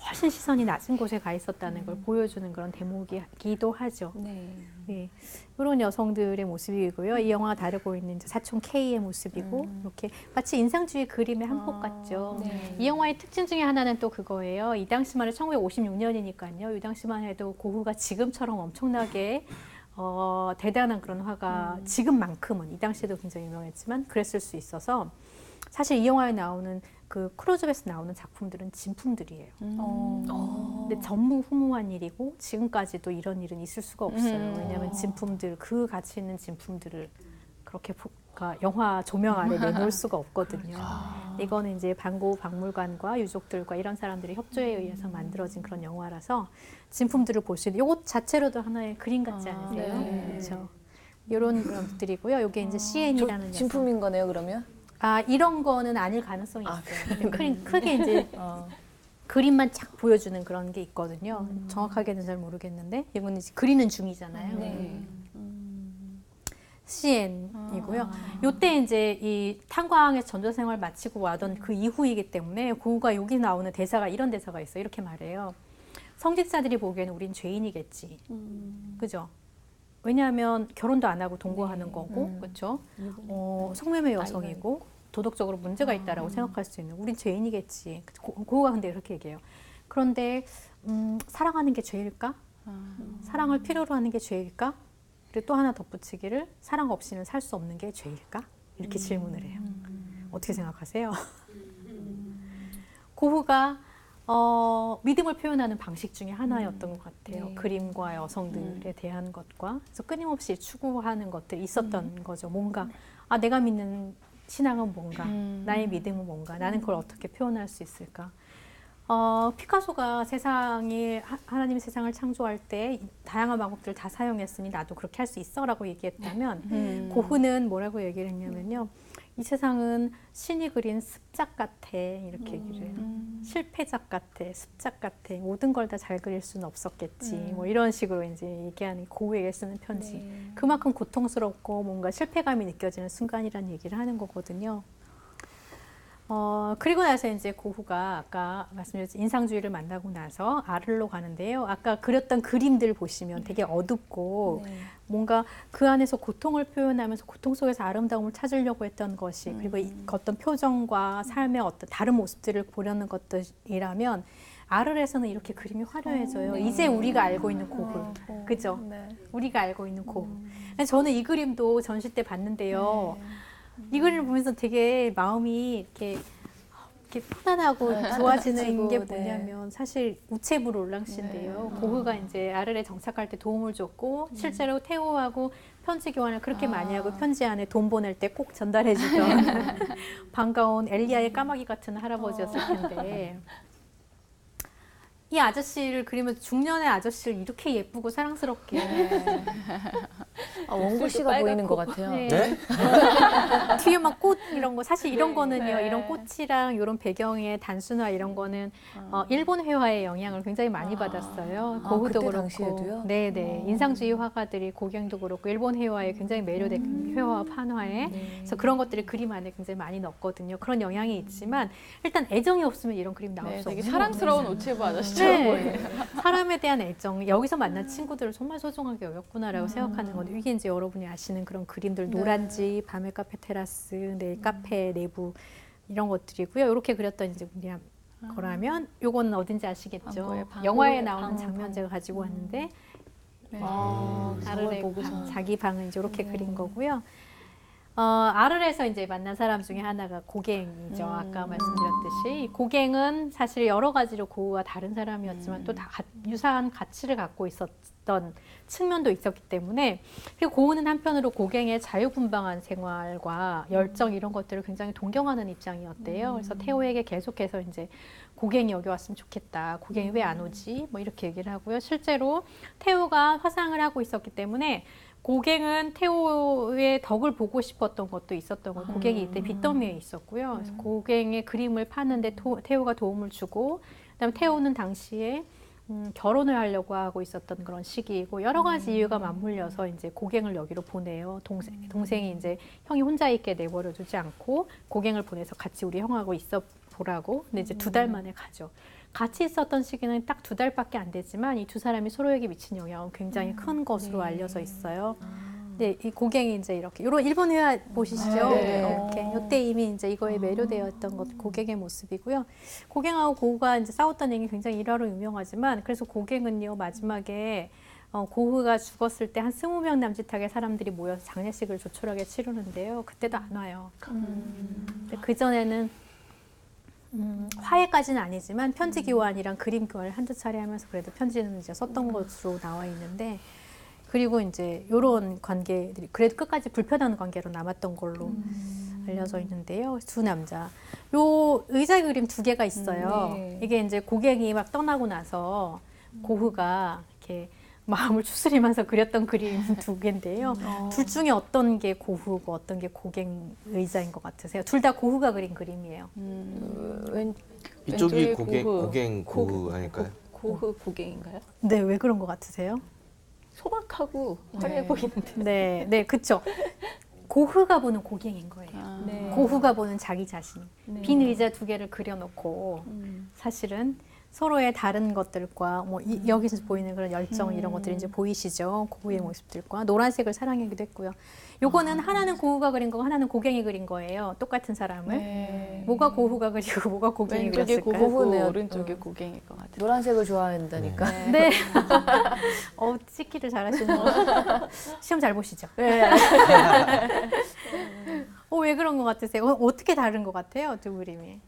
훨씬 시선이 낮은 곳에 가 있었다는 걸 보여주는 그런 대목이기도 하죠. 네. 이런 여성들의 모습이고요. 이 영화가 다루고 있는 이제 사촌 K의 모습이고 이렇게 마치 인상주의 그림의 한 폭 같죠. 이 영화의 특징 중에 하나는 또 그거예요. 이 당시만 해도 1956년이니까요. 이 당시만 해도 고흐가 지금처럼 엄청나게 대단한 그런 화가 지금만큼은 이 당시에도 굉장히 유명했지만 그랬을 수 있어서 사실 이 영화에 나오는 그 크로즈업에서 나오는 작품들은 진품들이에요. 어. 근데 전무후무한 일이고 지금까지도 이런 일은 있을 수가 없어요. 왜냐하면 진품들, 그 가치 있는 진품들을 그렇게 그러니까 영화 조명 아래 내놓을 수가 없거든요. 이거는 이제 반고 박물관과 유족들과 이런 사람들의 협조에 의해서 만들어진 그런 영화라서 진품들을 볼 수 있는 이것 자체로도 하나의 그림 같지 않으세요? 네. 그렇죠. 이런 것들이고요. 이게 이제 CN이라는 진품인 거네요, 그러면? 아, 이런 거는 아닐 가능성이 있어요. 크게 이제 어. 그림만 쫙 보여주는 그런 게 있거든요. 정확하게는 잘 모르겠는데 이건 이제 그리는 중이잖아요. 네. CN이고요. 요때 이제 이 탄광에서 전도생활 마치고 와던 그 이후이기 때문에 고우가 여기 나오는 대사가 이런 대사가 있어요. 이렇게 말해요. 성직자들이 보기에는 우린 죄인이겠지. 그죠? 왜냐하면 결혼도 안 하고 동거하는 거고, 그렇죠? 성매매 여성이고 도덕적으로 문제가 있다라고 생각할 수 있는 우린 죄인이겠지. 고우가 근데 이렇게 얘기해요. 그런데 사랑하는 게 죄일까? 사랑을 필요로 하는 게 죄일까? 그리고 또 하나 덧붙이기를 사랑 없이는 살 수 없는 게 죄일까? 이렇게 질문을 해요. 어떻게 생각하세요? 고흐가 믿음을 표현하는 방식 중에 하나였던 것 같아요. 네. 그림과 여성들에 대한 것과 그래서 끊임없이 추구하는 것들이 있었던 거죠. 뭔가 내가 믿는 신앙은 뭔가, 나의 믿음은 뭔가, 나는 그걸 어떻게 표현할 수 있을까? 피카소가 하나님이 세상을 창조할 때 다양한 방법들을 다 사용했으니 나도 그렇게 할 수 있어라고 얘기했다면 고흐는 뭐라고 얘기를 했냐면요. 이 세상은 신이 그린 습작 같아 이렇게 얘기를 해요. 실패작 같아, 습작 같아. 모든 걸 다 잘 그릴 수는 없었겠지. 뭐 이런 식으로 이제 얘기하는 고흐에게 쓰는 편지. 네. 그만큼 고통스럽고 뭔가 실패감이 느껴지는 순간이라는 얘기를 하는 거거든요. 그리고 나서 이제 고흐가 아까 말씀드렸듯이 인상주의를 만나고 나서 아를로 가는데요. 아까 그렸던 그림들 보시면 되게 어둡고 네. 뭔가 그 안에서 고통을 표현하면서 고통 속에서 아름다움을 찾으려고 했던 것이 그리고 어떤 표정과 삶의 어떤 다른 모습들을 보려는 것들이라면 아를에서는 이렇게 그림이 화려해져요. 이제 우리가 알고 있는 고흐. 그죠? 네. 우리가 알고 있는 고흐. 저는 이 그림도 전시 때 봤는데요. 이 그림을 보면서 되게 마음이 이렇게 편안하고 좋아지는 게 뭐냐면 사실 우체부 롤랑씨인데요. 고흐가 이제 아르레 정착할 때 도움을 줬고 실제로 테오하고 편지 교환을 그렇게 많이 하고 편지 안에 돈 보낼 때 꼭 전달해 주던 반가운 엘리야의 까마귀 같은 할아버지였을 텐데 이 아저씨를 그리면서 중년의 아저씨를 이렇게 예쁘고 사랑스럽게 원고 씨가 보이는 것 같아요. 네. 네? 뒤에 막 꽃 이런 거 사실 이런 거는요. 네. 이런 꽃이랑 이런 배경의 단순화 이런 거는 일본 회화의 영향을 굉장히 많이 받았어요. 고흐도 그때 그렇고, 당시에도요? 네네 인상주의 화가들이 고갱도 그렇고 일본 회화에 굉장히 매료된 회화와 판화에 그래서 그런 것들이 그림 안에 굉장히 많이 넣었거든요. 그런 영향이 있지만 일단 애정이 없으면 이런 그림 나올 네, 수 되게 없는 사랑스러운 오체부 아저씨처럼 보여요. 네. 사람에 대한 애정, 여기서 만난 친구들을 정말 소중하게 여겼구나라고 생각하는 건데 이게 이제 여러분이 아시는 그런 그림들 노란지, 밤의 카페 테라스, 네, 카페 내부 이런 것들이고요. 이렇게 그렸던 이제 거라면 요거는 어딘지 아시겠죠? 방고의 영화에 나오는 장면 제가 가지고 왔는데 네. 아르레 자기 방을 이제 이렇게 그린 거고요. 아르레에서 이제 만난 사람 중에 하나가 고갱이죠. 아까 말씀드렸듯이 고갱은 사실 여러 가지로 고흐와 다른 사람이었지만 또 다 유사한 가치를 갖고 있었던 측면도 있었기 때문에 그리고 고흐는 한편으로 고갱의 자유분방한 생활과 열정 이런 것들을 굉장히 동경하는 입장이었대요. 그래서 테오에게 계속해서 이제 고갱이 여기 왔으면 좋겠다. 고갱이 왜 안 오지? 뭐 이렇게 얘기를 하고요. 실제로 테오가 화상을 하고 있었기 때문에 고갱은 테오의 덕을 보고 싶었던 것도 있었던 거예요. 고갱이 이때 빚더미에 있었고요. 그래서 고갱의 그림을 파는데 테오가 도움을 주고 그다음에 테오는 당시에 결혼을 하려고 하고 있었던 그런 시기이고 여러 가지 이유가 맞물려서 이제 고갱을 여기로 보내요. 동생이 이제 형이 혼자 있게 내버려 두지 않고 고갱을 보내서 같이 우리 형하고 있어 보라고. 근데 이제 2달 만에 가죠. 같이 있었던 시기는 딱 2달밖에 안 되지만 이 두 사람이 서로에게 미친 영향은 굉장히 큰 것으로 알려져 있어요. 네, 이 고갱이 이제 이렇게 이런 일본 회화 보시죠. 네. 이렇게 이때 이미 이제 이거에 매료되어 있던 것 고갱의 모습이고요. 고갱하고 고흐가 이제 싸웠던 얘기 굉장히 일화로 유명하지만 그래서 고갱은요 마지막에 고흐가 죽었을 때 한 20명 남짓하게 사람들이 모여서 장례식을 조촐하게 치르는데요. 그때도 안 와요. 근데 그 전에는 화해까지는 아니지만 편지 교환이랑 그림 교환을 한두 차례 하면서 그래도 편지는 이제 썼던 것으로 나와 있는데 그리고 이제 요런 관계들이 그래도 끝까지 불편한 관계로 남았던 걸로 알려져 있는데요. 두 남자. 요 의자 그림 두 개가 있어요. 네. 이게 이제 고객이 막 떠나고 나서 고흐가 이렇게 마음을 추스리면서 그렸던 그림 두 개인데요. 둘 중에 어떤 게 고흐고 어떤 게 고객 의자인 것 같으세요? 둘 다 고흐가 그린 그림이에요. 이쪽이 왼쪽이 고갱, 고흐. 고갱 고흐 아닐까요? 고흐 고갱인가요? 네, 왜 그런 것 같으세요? 소박하고 화려해 네. 보이는데. 네, 네, 그쵸. 고흐가 보는 고갱인 거예요. 아. 네. 고흐가 보는 자기 자신. 네. 빈 의자 두 개를 그려놓고 사실은 서로의 다른 것들과 뭐 여기서 보이는 그런 열정 이런 것들이 이제 보이시죠. 고흐의 모습들과 노란색을 사랑하기도 했고요. 요거는 하나는 고흐가 그린 거고 하나는 고갱이 그린 거예요. 똑같은 사람을. 네. 뭐가 고흐가 그리고 뭐가 고갱이 왼쪽이 그렸을까요? 고흐고 고흐네요. 오른쪽이 고갱일 것 같아요. 노란색을 좋아한다니까. 네. 찍기를 잘하시는 거. 시험 잘 보시죠. 네. 왜 그런 것 같으세요? 어떻게 다른 것 같아요? 두 그림이.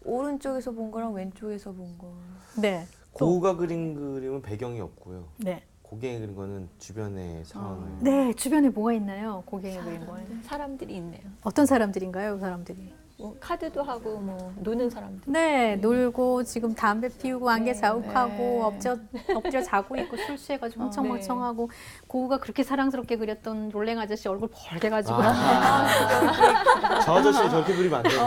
오른쪽에서 본 거랑 왼쪽에서 본 거. 네. 고흐가 그린 그림은 배경이 없고요. 네. 고갱이 그린 거는 주변의 상황을. 네, 주변에 뭐가 있나요? 고갱이 그린 거에. 사람들이 있네요. 어떤 사람들인가요, 그 사람들이? 뭐 카드도 하고 뭐 노는 사람들. 네, 놀고 지금 담배 피우고 안개 자욱하고 네. 엎드려 자고 있고 술 취해가지고 흥청망청하고 고흐가 그렇게 사랑스럽게 그렸던 롤랭 아저씨 얼굴 벌게가지고 저 아저씨 저렇게 그리면 안 돼요.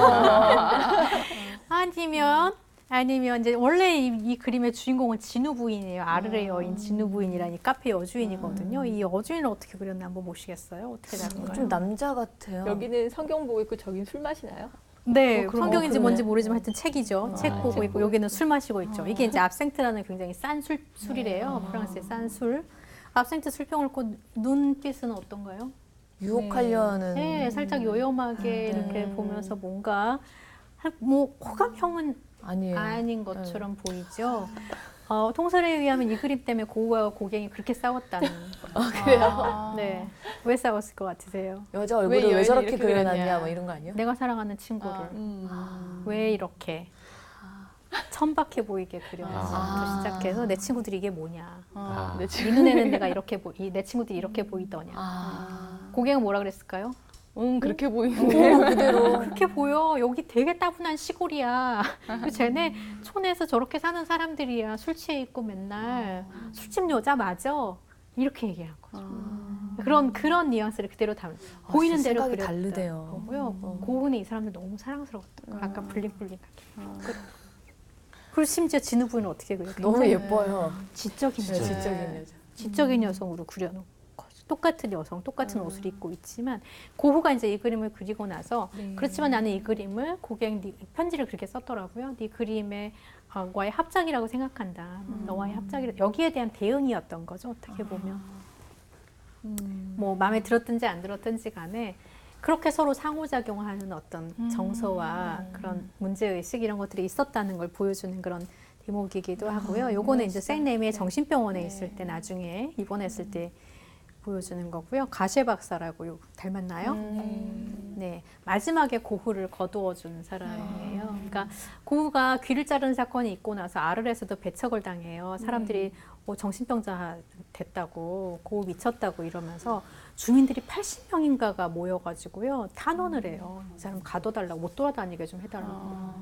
아니면 이제 원래 이 그림의 주인공은 진우 부인이에요. 아르레 여인 진우 부인이라는 이 카페 여주인이거든요. 이 여주인을 어떻게 그렸나 한번 보시겠어요? 어떻게 다른가요? 좀 남자 같아요. 여기는 성경 보고 있고 저긴 술 마시나요? 네, 그럼- 성경인지 그러네. 뭔지 모르지만 하여튼 책이죠. 책 보고 책 있고 보고 여기는 술 마시고 있죠. 이게 이제 압생트라는 굉장히 싼 술이래요. 프랑스의 싼 술. 압생트 술병을 꽂 눈빛은 어떤가요? 유혹하려는. 네, 살짝 요염하게 이렇게 보면서 뭔가 뭐 호감형은 아니에요. 아닌 것처럼 보이죠. 통설에 의하면 이 그림 때문에 고흐와 고갱이 그렇게 싸웠다는. 그래요? 네, 왜 싸웠을 것 같으세요? 여자 왜 얼굴을 왜 여인이 저렇게 이렇게 그려놨냐 그렸냐. 뭐 이런 거 아니에요? 내가 사랑하는 친구를 왜 이렇게 천박해 보이게 그려서 시작해서 내 친구들이 이게 뭐냐? 내 네 눈에는 내가 이렇게 내 친구들이 이렇게 보이더냐? 고갱은 뭐라 그랬을까요? 그렇게 보이는데. 그대로. 그렇게 보여. 여기 되게 따분한 시골이야. 그리고 쟤네 촌에서 저렇게 사는 사람들이야. 술 취해 있고 맨날 술집 여자 맞아. 이렇게 얘기한 거죠. 그런 니ュ앙스를 그대로 담은. 보이는 대로 생각이 그렸다. 다르대요. 거고요. 고흐는 이 사람들 너무 사랑스러웠던 거. 약간 블링블링하게. 그리고 심지어 진우 부인은 어떻게 그려요? 너무 굉장히 예뻐요. 지적인 여자. 지적인 여자. 지적인 여성으로 그려놓은 거죠. 똑같은 여성, 똑같은 옷을 입고 있지만 고흐가 이제 이 그림을 그리고 나서 그렇지만 나는 이 그림을 고갱 편지를 그렇게 썼더라고요. 네 그림의 와의 합작이라고 생각한다. 너와의 합작이라 여기에 대한 대응이었던 거죠. 어떻게 보면 뭐 마음에 들었든지 안 들었든지 간에 그렇게 서로 상호작용하는 어떤 정서와 그런 문제의식 이런 것들이 있었다는 걸 보여주는 그런 대목이기도 하고요. 요거는 이제 생레미의 정신병원에 있을 때 나중에 입원했을 때 보여주는 거고요. 가셰 박사라고 닮았나요? 네, 마지막에 고흐를 거두어준 사람이에요. 그러니까 고흐가 귀를 자른 사건이 있고 나서 아르레에서도 배척을 당해요. 사람들이 정신병자 됐다고 고흐 미쳤다고 이러면서 주민들이 80명인가가 모여가지고요 탄원을 해요. 이 사람 가둬달라고 못 돌아다니게 좀 해달라고.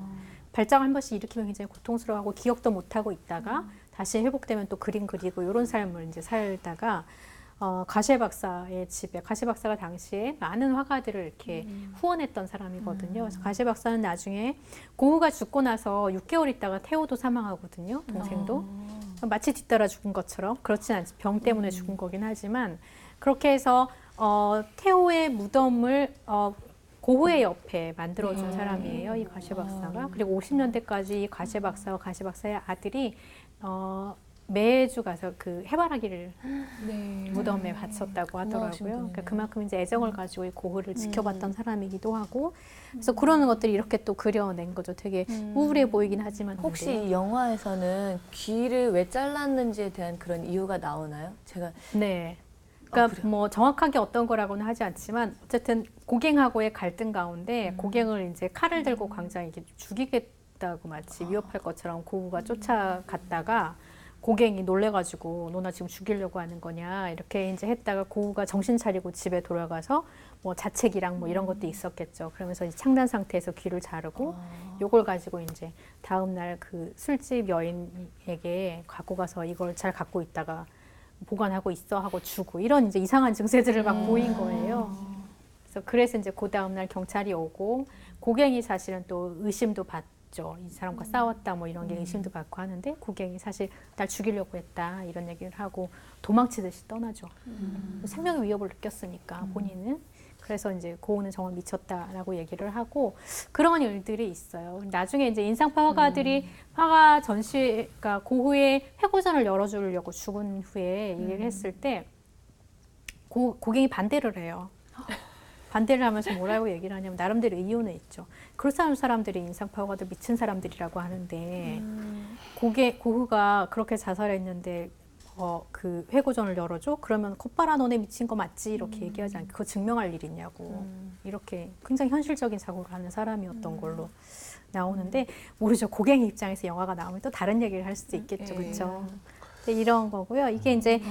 발작 한 번씩 일으키면 굉장히 고통스러워하고 기억도 못 하고 있다가 다시 회복되면 또 그림 그리고 이런 삶을 이제 살다가 가셰 박사의 집에 가셰 박사가 당시에 많은 화가들을 이렇게 후원했던 사람이거든요. 그래서 가셰 박사는 나중에 고흐가 죽고 나서 6개월 있다가 태호도 사망하거든요. 동생도 마치 뒤따라 죽은 것처럼 그렇진 않지 병 때문에 죽은 거긴 하지만 그렇게 해서 태호의 무덤을 고흐의 옆에 만들어준 사람이에요. 이 가셰 박사가. 그리고 50년대까지 이 가셰 박사와 가셰 박사의 아들이 매주 가서 그 해바라기를 무덤에 바쳤다고 하더라고요. 그러니까 그만큼 이제 애정을 가지고 이 고흐를 지켜봤던 사람이기도 하고, 그래서 그러는 것들이 이렇게 또 그려낸 거죠. 되게 우울해 보이긴 하지만 혹시 근데요. 이 영화에서는 귀를 왜 잘랐는지에 대한 그런 이유가 나오나요? 제가 네. 그러니까 뭐 정확하게 어떤 거라고는 하지 않지만 어쨌든 고갱하고의 갈등 가운데 고갱을 이제 칼을 들고 광장에 이렇게 죽이겠다는 무섭다고 마치 위협할 것처럼 고우가 쫓아갔다가 고갱이 놀래가지고 너 나 지금 죽이려고 하는 거냐 이렇게 이제 했다가 고우가 정신 차리고 집에 돌아가서 뭐 자책이랑 뭐 이런 것도 있었겠죠. 그러면서 이제 창단 상태에서 귀를 자르고 요걸 가지고 이제 다음 날 그 술집 여인에게 갖고 가서 이걸 잘 갖고 있다가 보관하고 있어 하고 주고 이런 이제 이상한 증세들을 막 보인 거예요. 그래서 이제 그 다음 날 경찰이 오고 고갱이 사실은 또 의심도 받죠. 이 사람과 싸웠다 뭐 이런 게 의심도 받고 하는데 고갱이 사실 날 죽이려고 했다 이런 얘기를 하고 도망치듯이 떠나죠. 생명의 위협을 느꼈으니까 본인은. 그래서 이제 고우는 정말 미쳤다라고 얘기를 하고 그런 일들이 있어요. 나중에 이제 인상파 화가들이 화가 전시가 고흐의 회고전을 열어주려고 죽은 후에 얘기를 했을 때 고갱이 반대를 해요. 반대를 하면서 뭐라고 얘기를 하냐면 나름대로 이유는 있죠. 그런 사람들이 인상파 화가들 미친 사람들이라고 하는데 고흐가 그렇게 자살했는데 그 회고전을 열어줘? 그러면 콧바라 너네 미친 거 맞지? 이렇게 얘기하지 않게 그거 증명할 일 있냐고 이렇게 굉장히 현실적인 사고를 하는 사람이었던 걸로 나오는데 모르죠. 고갱이 입장에서 영화가 나오면 또 다른 얘기를 할 수도 있겠죠. 그렇죠? 이런 거고요. 이게 이제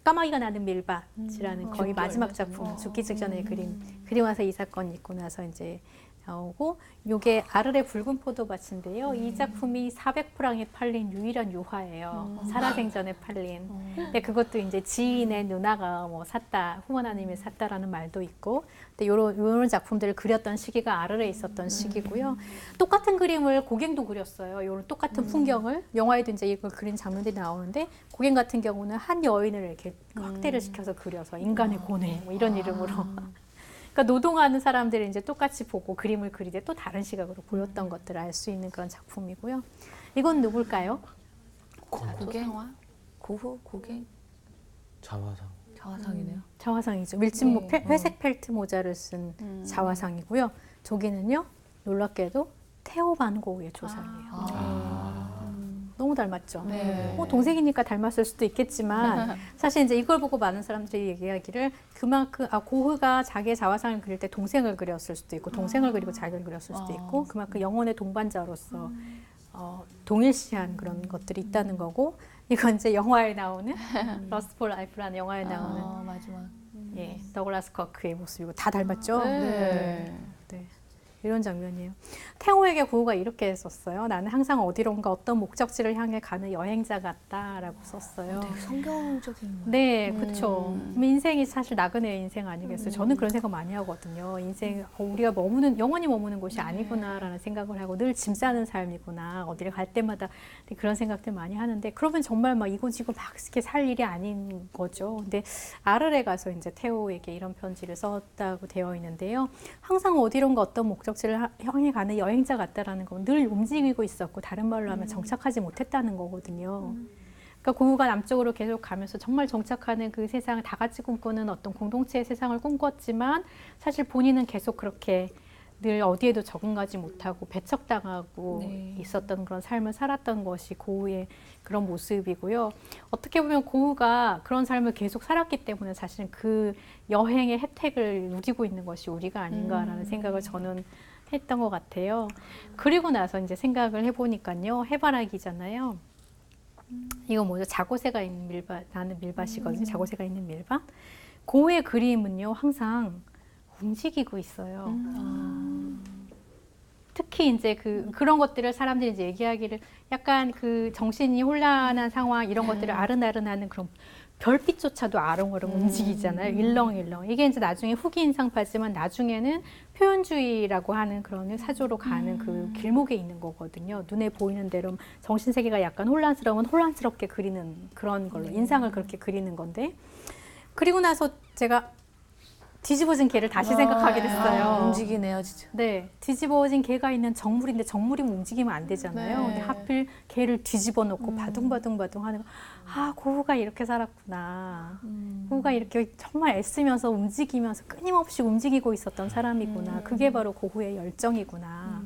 까마귀가 나는 밀밭이라는 거의 마지막 작품, 죽기 직전의 그림. 그리고 나서 이 사건이 있고 나서 이제 나오고 요게 아르레 붉은 포도밭인데요. 이 작품이 400프랑에 팔린 유일한 유화예요. 살아생전에 팔린. 근데 그것도 이제 지인의 누나가 뭐 샀다, 후원하님이 샀다라는 말도 있고. 근데 요런 작품들을 그렸던 시기가 아르레에 있었던 시기고요. 똑같은 그림을 고갱도 그렸어요. 요런 똑같은 풍경을 영화에도 이제 이걸 그린 장면들이 나오는데 고갱 같은 경우는 한 여인을 이렇게 확대를 시켜서 그려서 인간의 고뇌 뭐 이런 이름으로. 그러니까 노동하는 사람들이 이제 똑같이 보고 그림을 그리되 또 다른 시각으로 보였던 것들을 알 수 있는 그런 작품이고요. 이건 누굴까요? 고갱? 고흐? 고갱? 자화상. 자화상이네요. 자화상이죠. 밀짚목 회색 펠트 모자를 쓴 자화상이고요. 저기는요. 놀랍게도 테오 반 고흐의 조상이에요. 너무 닮았죠. 네. 뭐 동생이니까 닮았을 수도 있겠지만 사실 이제 이걸 보고 많은 사람들이 얘기하기를 그만큼 고흐가 자기의 자화상을 그릴 때 동생을 그렸을 수도 있고 동생을 그리고 자기를 그렸을 수도 있고 그만큼 영혼의 동반자로서 동일시한 그런 것들이 있다는 거고 이건 이제 영화에 나오는 러스트 폴 라이프라는 영화에 나오는 마지막. 예, 더글라스 커크의 모습이고 다 닮았죠. 네. 네. 이런 장면이에요. 태호에게 고흐가 이렇게 썼어요. 나는 항상 어디론가 어떤 목적지를 향해 가는 여행자 같다라고 썼어요. 되게 성경적인. 네, 그렇죠. 인생이 사실 나그네의 인생 아니겠어요. 저는 그런 생각 많이 하거든요. 인생 우리가 영원히 머무는 곳이 아니구나라는 생각을 하고 늘 짐 싸는 삶이구나. 어디를 갈 때마다 그런 생각들 많이 하는데 그러면 정말 막 이곳저곳 막 이렇게 살 일이 아닌 거죠. 근데 아르레 가서 이제 태호에게 이런 편지를 썼다고 되어 있는데요. 항상 어디론가 어떤 목적지를 향해 가는 여행자 같다라는 건 늘 움직이고 있었고 다른 말로 하면 정착하지 못했다는 거거든요. 그러니까 고흐가 남쪽으로 계속 가면서 정말 정착하는 그 세상을 다 같이 꿈꾸는 어떤 공동체의 세상을 꿈꿨지만 사실 본인은 계속 그렇게 늘 어디에도 적응하지 못하고 배척당하고 있었던 그런 삶을 살았던 것이 고흐의 그런 모습이고요. 어떻게 보면 고흐가 그런 삶을 계속 살았기 때문에 사실은 그 여행의 혜택을 누리고 있는 것이 우리가 아닌가라는 생각을 저는 했던 것 같아요. 그리고 나서 이제 생각을 해보니까요. 해바라기잖아요. 이거 뭐죠? 자고새가 있는 밀밭, 나는 밀밭이거든요. 자고새가 있는 밀밭. 고흐의 그림은요, 항상 움직이고 있어요. 특히 이제 그런 것들을 사람들이 이제 얘기하기를 약간 그 정신이 혼란한 상황 이런 것들을 아른아른하는 그런 별빛조차도 아롱아롱 움직이잖아요. 일렁일렁. 이게 이제 나중에 후기 인상파지만 나중에는 표현주의라고 하는 그런 사조로 가는 그 길목에 있는 거거든요. 눈에 보이는 대로 정신세계가 약간 혼란스러우면 혼란스럽게 그리는 그런 걸로 인상을 그렇게 그리는 건데 그리고 나서 제가 뒤집어진 개를 다시 생각하게 됐어요. 움직이네요, 진짜. 네, 뒤집어진 개가 있는 정물인데 정물이면 움직이면 안 되잖아요. 근데 하필 개를 뒤집어 놓고 바둥바둥바둥 하는 거. 아, 고흐가 이렇게 살았구나. 고흐가 이렇게 정말 애쓰면서 움직이면서 끊임없이 움직이고 있었던 사람이구나. 그게 바로 고흐의 열정이구나.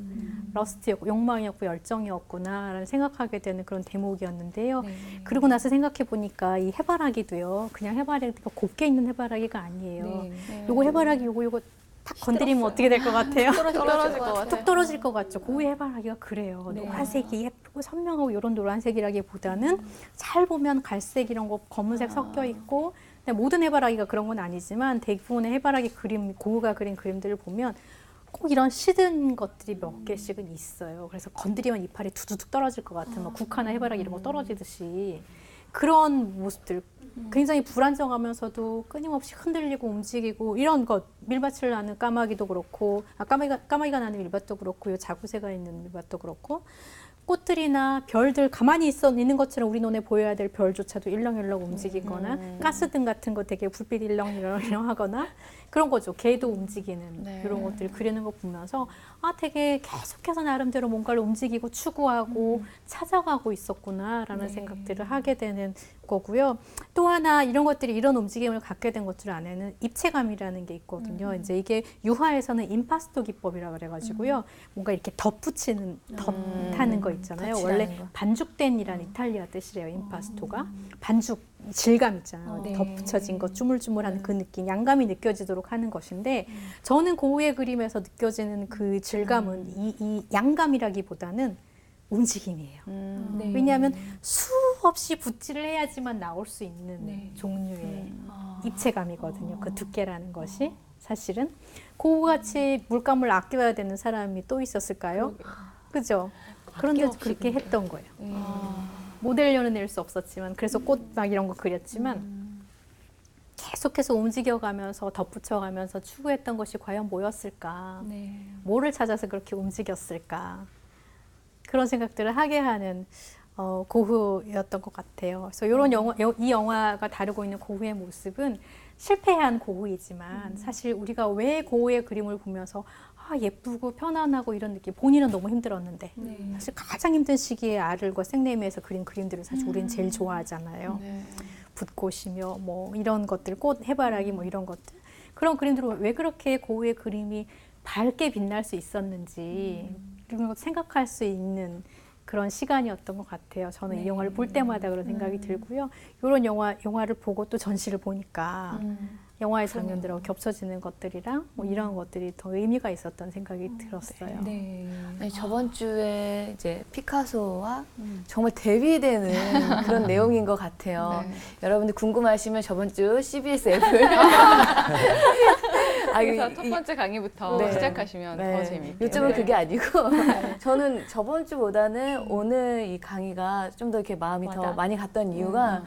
러스트였고 욕망이었고 열정이었구나라는 생각하게 되는 그런 대목이었는데요. 그러고 나서 생각해 보니까 이 해바라기도요. 그냥 해바라기가 곱게 있는 해바라기가 아니에요. 요거 해바라기 요거 딱 건드리면 어떻게 될 것 같아요? 떨어질 것 같아요. 툭 떨어질 것 같죠. 고우의 해바라기가 그래요. 네. 노란색이 예쁘고 선명하고 이런 노란색이라기보다는 잘 보면 갈색 이런 거 검은색 섞여 있고 근데 모든 해바라기가 그런 건 아니지만 대부분의 해바라기 그림, 고우가 그린 그림들을 보면 꼭 이런 시든 것들이 몇 개씩은 있어요. 그래서 건드리면 이파리 두두둑 떨어질 것 같은 막 국화나 해바라기 이런 거 떨어지듯이 그런 모습들 굉장히 불안정하면서도 끊임없이 흔들리고 움직이고 이런 것 밀밭을 나는 까마귀도 그렇고 까마귀가 나는 밀밭도 그렇고 요 자구새가 있는 밀밭도 그렇고 꽃들이나 별들 가만히 있는 것처럼 우리 눈에 보여야 될 별조차도 일렁일렁 움직이거나 가스등 같은 거 되게 불빛 일렁일렁 하거나 그런 거죠. 개도 움직이는 네. 이런 것들 그리는 거 보면서 아 되게 계속해서 나름대로 뭔가를 움직이고 추구하고 찾아가고 있었구나라는 생각들을 하게 되는 거고요. 또 하나 이런 것들이 이런 움직임을 갖게 된 것들 안에는 입체감이라는 게 있거든요. 이제 이게 유화에서는 임파스토 기법이라 그래가지고요. 뭔가 이렇게 덧붙이는 덧하는 거 있잖아요. 덧칠하는 원래 거. 반죽된이란 이탈리아 뜻이래요. 임파스토가 반죽 질감 있잖아요. 네. 덧붙여진 거 주물주물한 그 느낌, 양감이 느껴지도록 하는 것인데 저는 고우의 그림에서 느껴지는 그 질감은 이 양감이라기보다는 움직임이에요. 네. 왜냐하면 수없이 붓질을 해야지만 나올 수 있는 네. 종류의 입체감이거든요. 그 두께라는 것이 사실은 고우같이 물감을 아껴야 되는 사람이 또 있었을까요? 그죠? 그런데 아낌없이 그렇게 근데. 했던 거예요. 모델료는 낼 수 없었지만 그래서 꽃 막 이런 거 그렸지만 계속해서 움직여가면서 덧붙여가면서 추구했던 것이 과연 뭐였을까? 네. 뭐를 찾아서 그렇게 움직였을까? 그런 생각들을 하게 하는 고흐였던 것 같아요. 그래서 이런 이 영화가 다루고 있는 고흐의 모습은 실패한 고흐이지만 사실 우리가 왜 고흐의 그림을 보면서 아, 예쁘고 편안하고 이런 느낌 본인은 너무 힘들었는데 네. 사실 가장 힘든 시기에 알을과 생내미에서 그린 그림들을 사실 우리는 제일 좋아하잖아요. 네. 붓꽃이며 뭐 이런 것들, 꽃, 해바라기 뭐 이런 것들 그런 그림들을 왜 그렇게 고흐의 그림이 밝게 빛날 수 있었는지 이런 걸 생각할 수 있는 그런 시간이었던 것 같아요. 저는 이 영화를 볼 때마다 그런 생각이 들고요. 이런 영화를 보고 또 전시를 보니까 영화의 장면들하고 겹쳐지는 것들이랑 뭐 이런 것들이 더 의미가 있었던 생각이 들었어요. 네. 네, 저번 주에 이제 피카소와 정말 대비되는 그런 내용인 것 같아요. 네. 여러분들 궁금하시면 저번 주 CBS 앱을 그래서 첫 번째 강의부터 네. 시작하시면 더 네. 재미있게. 요즘은 네. 그게 아니고 저는 저번 주보다는 오늘 이 강의가 좀 더 이렇게 마음이 더 와닿- 많이 갔던 이유가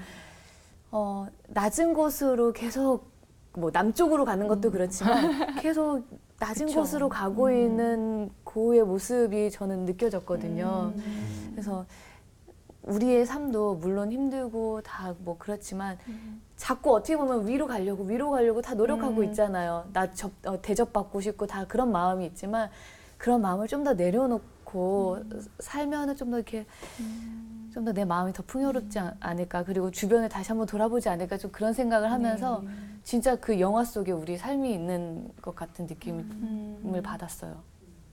낮은 곳으로 계속 뭐 남쪽으로 가는 것도 그렇지만 계속 낮은 그쵸. 곳으로 가고 있는 고우의 모습이 저는 느껴졌거든요. 그래서 우리의 삶도 물론 힘들고 다 뭐 그렇지만 자꾸 어떻게 보면 위로 가려고 다 노력하고 있잖아요. 대접받고 싶고 다 그런 마음이 있지만 그런 마음을 좀 더 내려놓고 살면은 좀 더 이렇게 좀 더 내 마음이 더 풍요롭지 않을까. 그리고 주변을 다시 한번 돌아보지 않을까. 좀 그런 생각을 하면서 진짜 그 영화 속에 우리 삶이 있는 것 같은 느낌을 받았어요.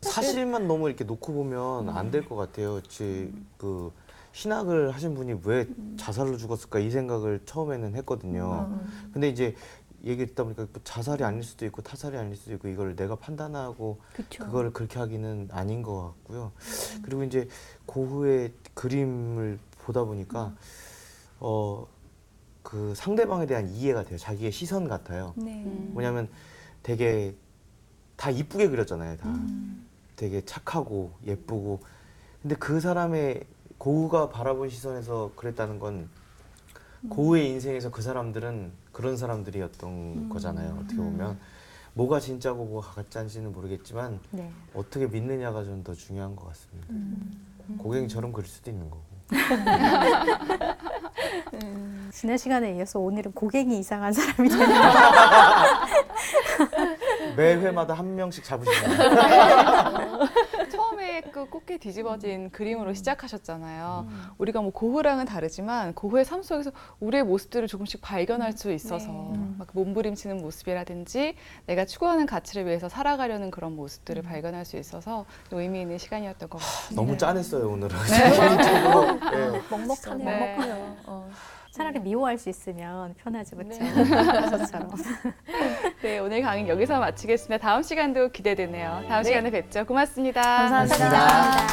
사실만 너무 이렇게 놓고 보면 안 될 것 같아요. 그 신학을 하신 분이 왜 자살로 죽었을까 이 생각을 처음에는 했거든요. 근데 이제 얘기 듣다 보니까 뭐 자살이 아닐 수도 있고 타살이 아닐 수도 있고 이걸 내가 판단하고 그쵸. 그걸 그렇게 하기는 아닌 것 같고요. 그리고 이제 고흐의 그림을 보다 보니까 그 상대방에 대한 이해가 돼요. 자기의 시선 같아요. 네. 뭐냐면 되게 다 이쁘게 그렸잖아요. 다 되게 착하고 예쁘고. 근데 그 사람의 고흐가 바라본 시선에서 그랬다는 건 고흐의 인생에서 그 사람들은 그런 사람들이었던 거잖아요. 어떻게 보면 뭐가 진짜고 뭐가 가짜인지는 모르겠지만 네. 어떻게 믿느냐가 좀 더 중요한 것 같습니다. 고객님처럼 그릴 수도 있는 거고. 지난 시간에 이어서 오늘은 고갱이 이상한 사람이 되는 매 회마다 한 명씩 잡으시나요? 처음에 그 꽃게 뒤집어진 그림으로 시작하셨잖아요. 우리가 뭐 고흐랑은 다르지만 고흐의 삶 속에서 우리의 모습들을 조금씩 발견할 수 있어서 막 몸부림치는 모습이라든지 내가 추구하는 가치를 위해서 살아가려는 그런 모습들을 발견할 수 있어서 의미 있는 시간이었던 것 같습니다. 너무 짠했어요 오늘은. 개인적으로. 네. 먹먹하네요. 네. 먹고요. 차라리 미워할 수 있으면 편하지, 그렇죠? 저처럼. 네, 오늘 강의 여기서 마치겠습니다. 다음 시간도 기대되네요. 다음 네. 시간에 뵙죠. 고맙습니다. 감사합니다. 감사합니다.